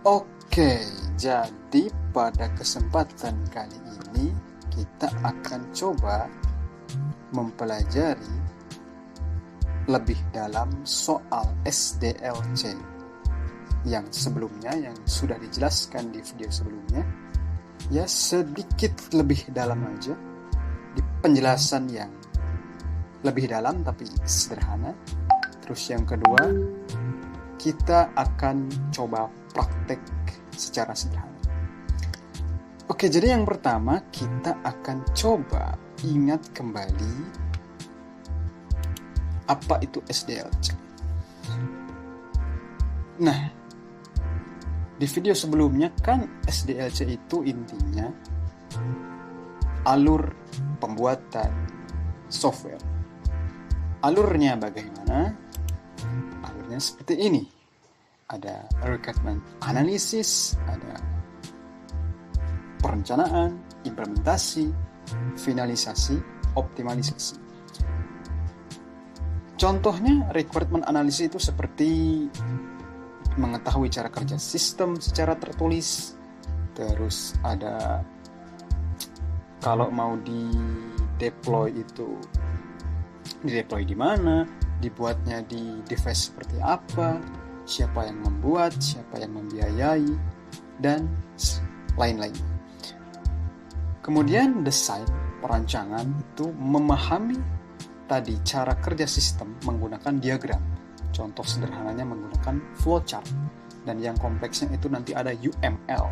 Oke, jadi pada kesempatan kali ini kita akan coba mempelajari lebih dalam soal SDLC yang sebelumnya, yang sudah dijelaskan di video sebelumnya. Ya, sedikit lebih dalam aja, di penjelasan yang lebih dalam tapi sederhana. Terus yang kedua, kita akan coba praktek secara sederhana. Oke, jadi yang pertama kita akan coba ingat kembali apa itu SDLC. Nah, di video sebelumnya kan SDLC itu intinya alur pembuatan software. Alurnya bagaimana? Alurnya seperti ini. Ada requirement analysis, ada perencanaan, implementasi, finalisasi, optimalisasi. Contohnya requirement analysis itu seperti mengetahui cara kerja sistem secara tertulis. Terus ada kalau mau di-deploy itu di-deploy di mana, dibuatnya di device seperti apa, siapa yang membuat, siapa yang membiayai, dan lain-lain. Kemudian desain, perancangan itu memahami tadi cara kerja sistem menggunakan diagram. Contoh sederhananya menggunakan flowchart. Dan yang kompleksnya itu nanti ada UML.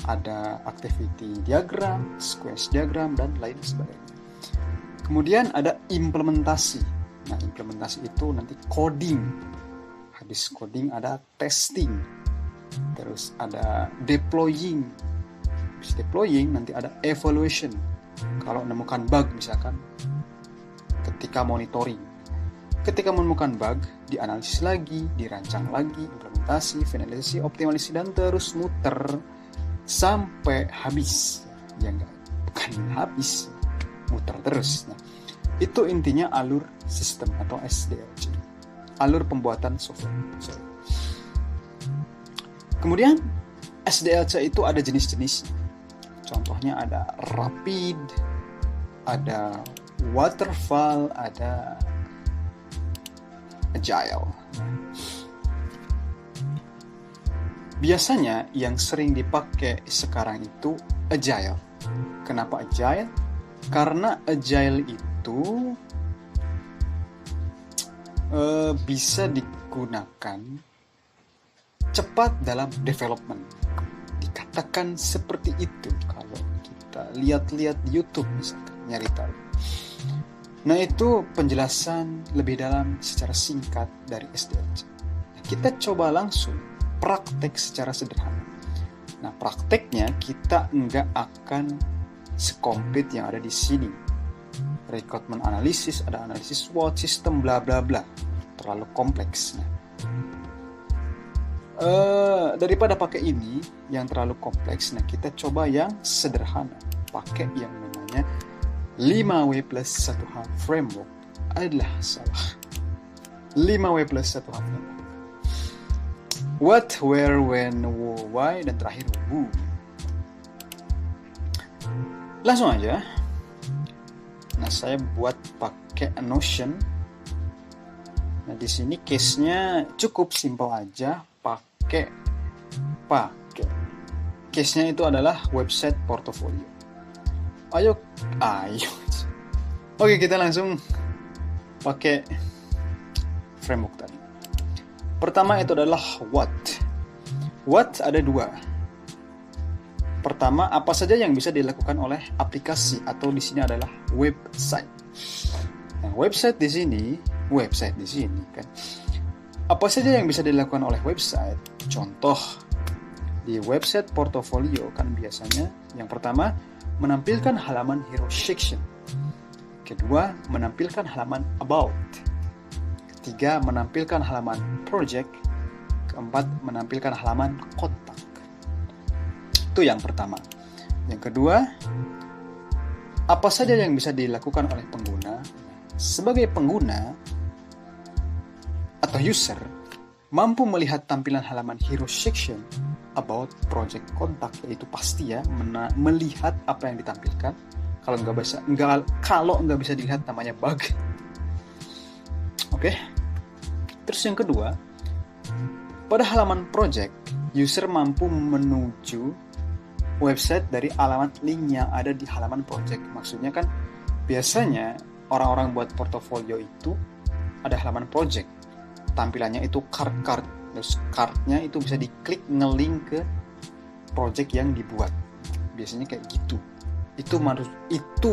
Ada activity diagram, squash diagram, dan lain sebagainya. Kemudian ada implementasi. Nah, implementasi itu nanti coding. Habis coding ada testing. Terus ada deploying. Habis deploying nanti ada evaluation. Kalau menemukan bug misalkan ketika monitoring. Ketika menemukan bug, dianalisis lagi, dirancang lagi, implementasi, finalisasi, optimalisasi, dan terus muter sampai habis. Ya enggak, bukan habis, muter terus. Nah, itu intinya alur sistem atau SDLC. Alur pembuatan software. Kemudian SDLC itu ada jenis-jenisnya. Contohnya ada rapid, ada waterfall, ada agile. Biasanya yang sering dipakai sekarang itu agile. Kenapa agile? Karena agile itu bisa digunakan cepat dalam development. Dikatakan seperti itu kalau kita lihat-lihat di YouTube misalkan, nyari tahu. Nah, itu penjelasan lebih dalam secara singkat dari SDLC. Nah, kita coba langsung praktek secara sederhana. Nah, prakteknya kita nggak akan sekomplit yang ada di sini. Requirement analysis, ada analisis SWOT, sistem, bla bla bla. Terlalu kompleks. Nah, daripada pakai ini yang terlalu kompleks, nah kita coba yang sederhana. Pakai yang namanya 5W+1H framework. Adalah salah. 5W+1H framework. What, where, when, why, dan terakhir who. Langsung aja. Nah, saya buat pakai Notion. Nah, di sini case-nya cukup simpel aja. Pakai. Case-nya itu adalah website portfolio. Ayo. Oke, kita langsung pakai framework tadi. Pertama itu adalah what. What ada dua. Pertama, apa saja yang bisa dilakukan oleh aplikasi atau di sini adalah website. Nah, website di sini kan. Apa saja yang bisa dilakukan oleh website? Contoh di website portfolio kan biasanya yang pertama menampilkan halaman hero section. Kedua, menampilkan halaman about. Ketiga, menampilkan halaman project. Keempat, menampilkan halaman kontak. Itu yang pertama. Yang kedua, apa saja yang bisa dilakukan oleh pengguna? Sebagai pengguna atau user, mampu melihat tampilan halaman hero section about project kontak, yaitu pasti ya melihat apa yang ditampilkan. Kalau nggak bisa dilihat namanya bug. Oke. Terus yang kedua, pada halaman project, user mampu menuju website dari alamat link yang ada di halaman project. Maksudnya kan biasanya orang-orang buat portofolio itu ada halaman project. Tampilannya itu card. Terus cardnya itu bisa diklik ngelink ke project yang dibuat. Biasanya kayak gitu. Itu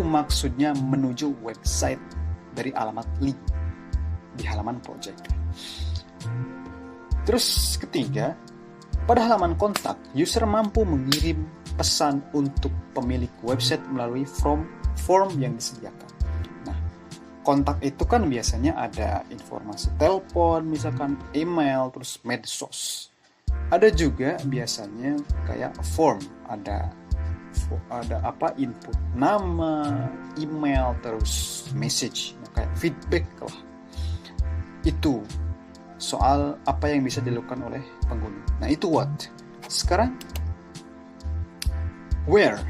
maksudnya menuju website dari alamat link di halaman project. Terus ketiga, pada halaman kontak, user mampu mengirim pesan untuk pemilik website melalui form yang disediakan. Nah, kontak itu kan biasanya ada informasi telepon, misalkan email, terus medsos. Ada juga biasanya kayak form, ada input nama, email, terus message, kayak feedback lah. Itu soal apa yang bisa dilakukan oleh pengguna. Nah, itu what. Sekarang where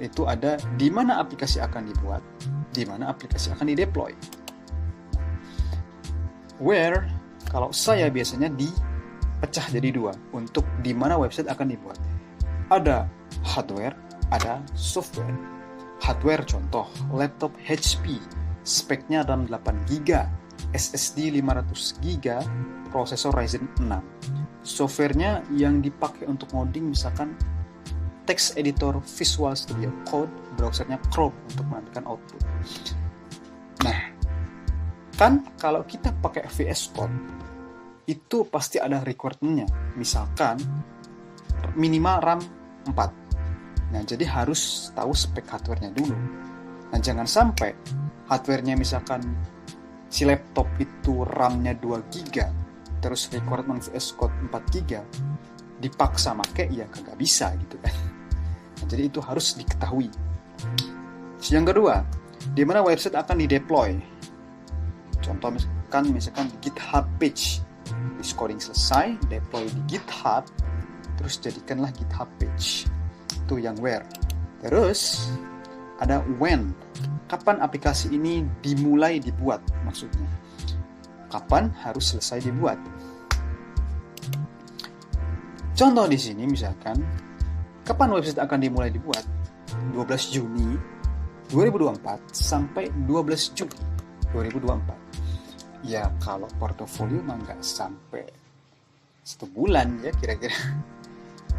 itu ada di mana aplikasi akan dibuat, di mana aplikasi akan dideploy. Where kalau saya biasanya dipecah jadi dua untuk di mana website akan dibuat. Ada hardware, ada software. Hardware contoh laptop HP, speknya RAM 8GB, SSD 500GB, prosesor Ryzen 6. Softwarenya yang dipakai untuk ngoding misalkan text editor Visual Studio Code, browsernya Chrome untuk menampilkan output. Nah, kan kalau kita pakai VS Code, itu pasti ada requirement-nya. Misalkan minimal RAM 4. Nah, jadi harus tahu spek hardware-nya dulu. Nah, jangan sampai hardware-nya misalkan si laptop itu RAM-nya 2GB, terus requirement VS Code 4GB, dipaksa make, ya kagak bisa gitu kan. Nah, jadi itu harus diketahui. Yang kedua, di mana website akan dideploy. Contoh misalkan di GitHub page. Di coding selesai, deploy di GitHub, terus jadikanlah GitHub page. Itu yang where. Terus ada when. Kapan aplikasi ini dimulai dibuat maksudnya. Kapan harus selesai dibuat. Contoh di sini misalkan kapan website akan dimulai dibuat? 12 Juni 2024 sampai 12 Juli 2024. Ya kalau portofolio mah nggak sampai 1 bulan ya kira-kira.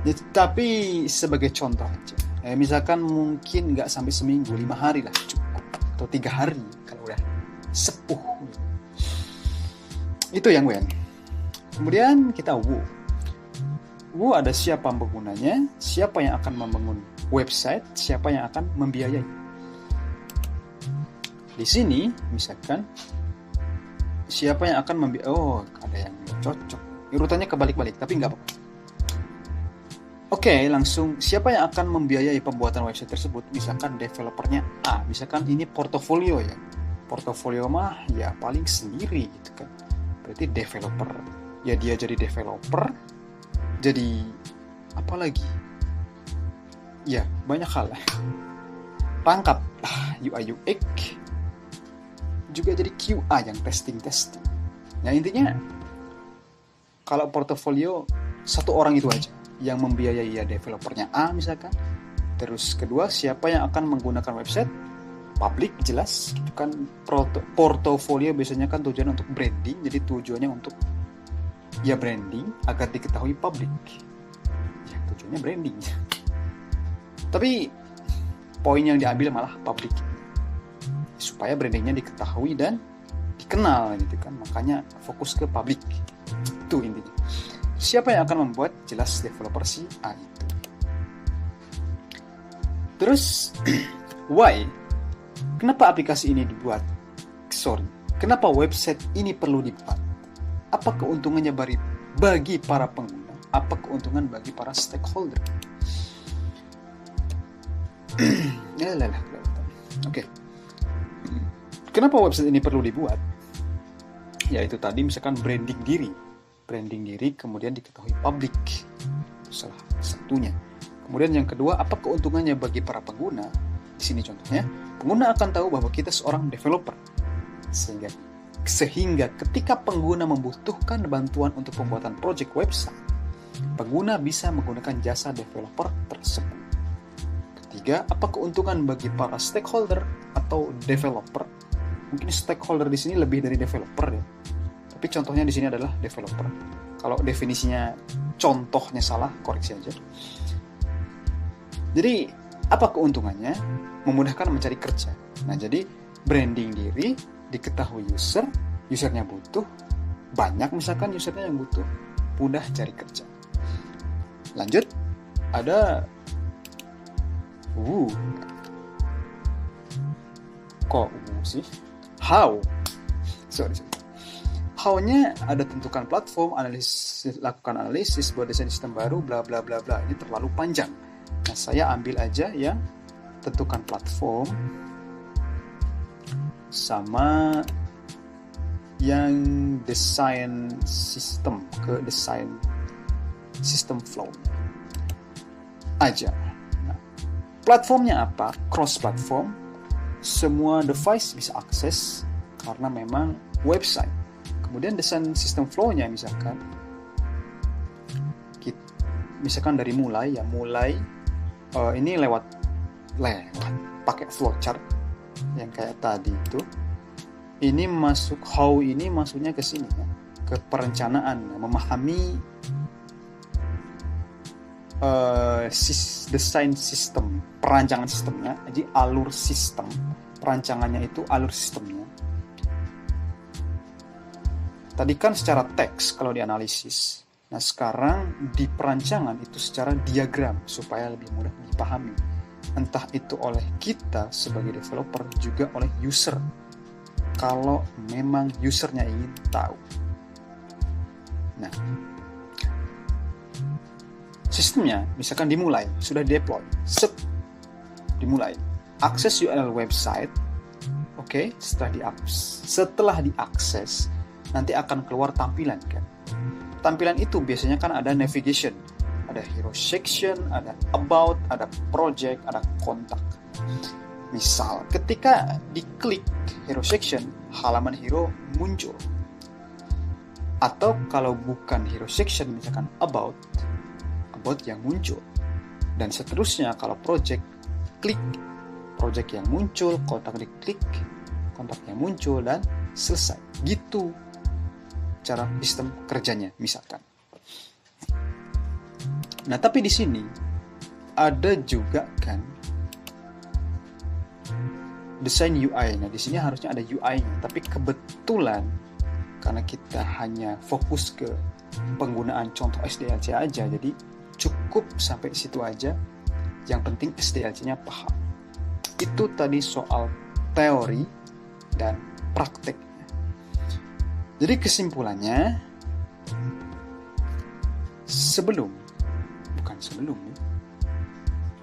Ya, tapi sebagai contoh aja. Misalkan mungkin nggak sampai seminggu, 5 hari lah cukup. Atau 3 hari kalau udah sepuh. Itu yang when. Kemudian kita wo. Wo ada siapa penggunanya, siapa yang akan membangun website, siapa yang akan membiayai. Di sini misalkan siapa yang akan membiayai. Oh, ada yang cocok. Urutannya kebalik-balik, tapi nggak apa-apa. Oke, langsung siapa yang akan membiayai pembuatan website tersebut? Misalkan developernya A, misalkan ini portofolio ya. Portofolio mah ya paling sendiri gitu kan. Berarti developer. Ya dia jadi developer, jadi apa lagi? Ya, banyak hal lah. Rangkap UI UX, juga jadi QA yang testing. Nah, intinya kalau portofolio satu orang itu aja yang membiayai ya developernya A misalkan. Terus kedua, siapa yang akan menggunakan website? Public, jelas gitu kan. Portofolio biasanya kan tujuannya untuk branding, jadi tujuannya untuk ya branding agar diketahui public. Ya tujuannya branding. Tapi poin yang diambil malah public, supaya brandingnya diketahui dan dikenal gitu kan. Makanya fokus ke public. Itu intinya. Siapa yang akan membuat? Jelas developer si A itu. Terus why? Kenapa aplikasi ini dibuat? Kenapa website ini perlu dibuat? Apa keuntungannya bagi para pengguna? Apa keuntungan bagi para stakeholder? Oke. Kenapa website ini perlu dibuat? Ya itu tadi misalkan branding diri kemudian diketahui publik. salah satunya. Kemudian yang kedua, apa keuntungannya bagi para pengguna? Di sini contohnya, pengguna akan tahu bahwa kita seorang developer. Sehingga ketika pengguna membutuhkan bantuan untuk pembuatan project website, pengguna bisa menggunakan jasa developer tersebut. Ketiga, apa keuntungan bagi para stakeholder atau developer? Mungkin stakeholder di sini lebih dari developer ya. Tapi contohnya di sini adalah developer. Kalau definisinya contohnya salah, koreksi aja. Jadi, apa keuntungannya? Memudahkan mencari kerja. Nah, jadi branding diri, diketahui usernya butuh, banyak misalkan usernya yang butuh, mudah cari kerja. Lanjut, ada how. How-nya ada tentukan platform, lakukan analisis, buat desain sistem baru, bla bla bla bla. Ini terlalu panjang. Nah, saya ambil aja yang tentukan platform sama yang desain sistem, ke desain sistem flow aja. Nah, platformnya apa? Cross platform, semua device bisa akses karena memang website. Kemudian desain sistem flow-nya misalkan dari mulai ini lewat pakai flowchart yang kayak tadi itu. Ini masuk how, ini masuknya ke sini ya, ke perencanaan, memahami desain sistem, perancangan sistemnya. Jadi alur sistem, perancangannya itu alur sistemnya. Tadi kan secara teks kalau dianalisis. Nah, sekarang di perancangan itu secara diagram supaya lebih mudah dipahami. Entah itu oleh kita sebagai developer, juga oleh user. Kalau memang usernya ingin tahu. Nah, sistemnya misalkan dimulai, sudah deploy, dimulai. Akses URL website, oke, setelah diakses, nanti akan keluar tampilan kan. Tampilan itu biasanya kan ada navigation, ada hero section, ada about, ada project, ada kontak. Misal ketika diklik hero section, halaman hero muncul. Atau kalau bukan hero section, misalkan about yang muncul. Dan seterusnya kalau project, klik project yang muncul, kontak diklik, kontak yang muncul, dan selesai. Gitu cara sistem kerjanya misalkan. Nah, tapi di sini ada juga kan desain UI-nya. Di sini harusnya ada UI-nya, tapi kebetulan karena kita hanya fokus ke penggunaan contoh SDLC aja, jadi cukup sampai situ aja. Yang penting SDLC-nya paham. Itu tadi soal teori dan praktek. Jadi kesimpulannya,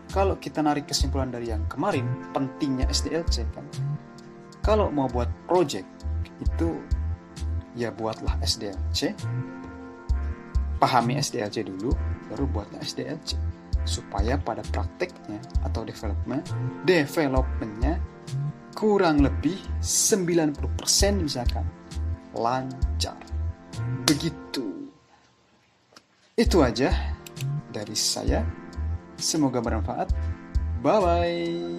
kalau kita narik kesimpulan dari yang kemarin, pentingnya SDLC kan. Kalau mau buat project itu ya buatlah SDLC, pahami SDLC dulu, baru buatlah SDLC, supaya pada prakteknya atau developmentnya kurang lebih 90% misalkan lancar. Begitu. Itu aja dari saya. Semoga bermanfaat. Bye-bye.